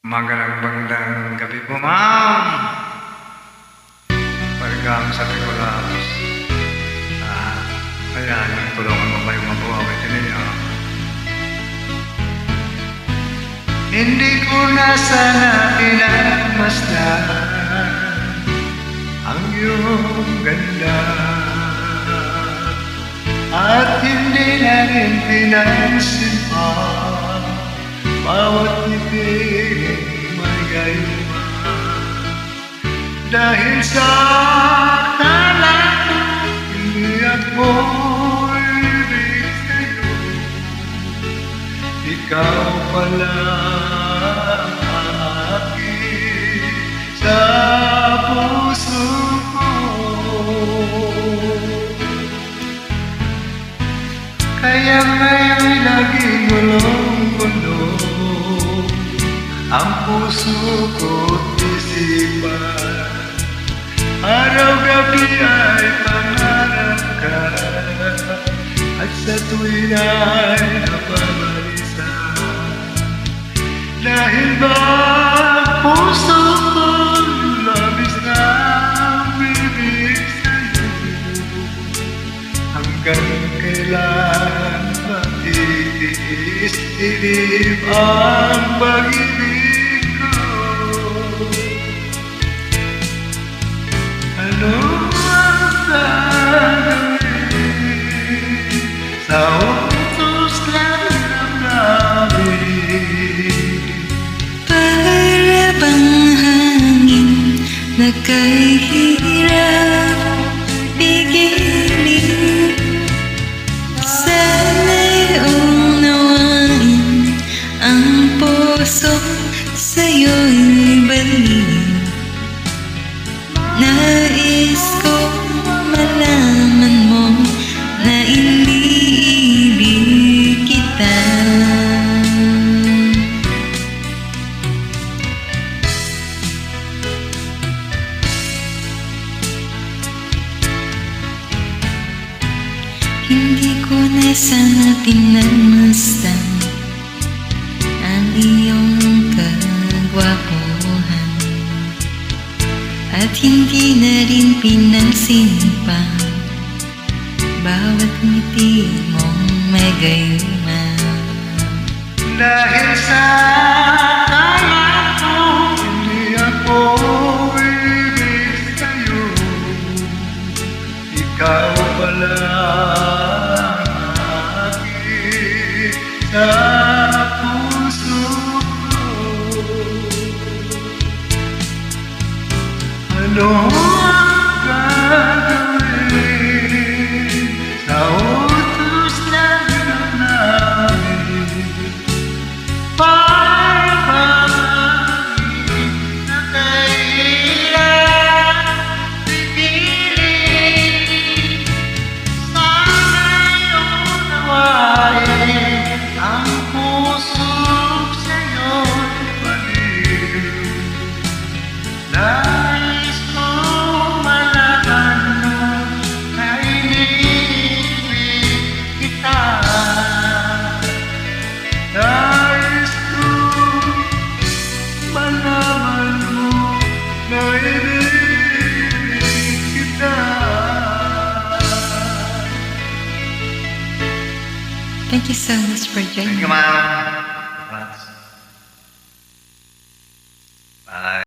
Magandang gabi po, ma'am. Welcome sa Picolabs. Ayan, tulungan mo kayong mabuhay ninyo. Hindi ko na sana pinagmasdan ang iyong ganda, at hindi na rin pinansin pa bawat ngiti may gayuma. Dahil sa akala ko hindi ako ibig sa'yo, ikaw pala ang akin sa puso ko. Kaya ngayon'y laging gulong-gulong ang puso ko't isipan. Araw-gabi ay pangarap ka, at sa tuwin ay napabalisan. Dahil ba ang puso ko'y labis na bibig sa'yo, hanggang kailan matitiis-ilip ang pag-ibig ko? Ano ang gagawin sa utos lang ng namin? Para bang hangin na kahirap pigilin, sana'y unawain ang puso sa'yo'y baliw. Nais ko malaman mo na iniibig kita. Hindi ko na sana pinagmasdan ang iyong kagwapuhan, at hindi na rin pinansin pa bawat ngiti mong may gayuma. Dahil sa akala ko hindi ako ibig sa'yo, ikaw pala ang akin sa puso ko. Ano ang gagawin sa utos lang ng namin? Para bang na kailan pipiliin, sana'y unawain ang puso sa'yo'y baliw. Nais kong malaman mo na iniibig kita. Nais kong malaman mo na iniibig kita. Thank you so much for joining Thank you, me. ma'am. Bye.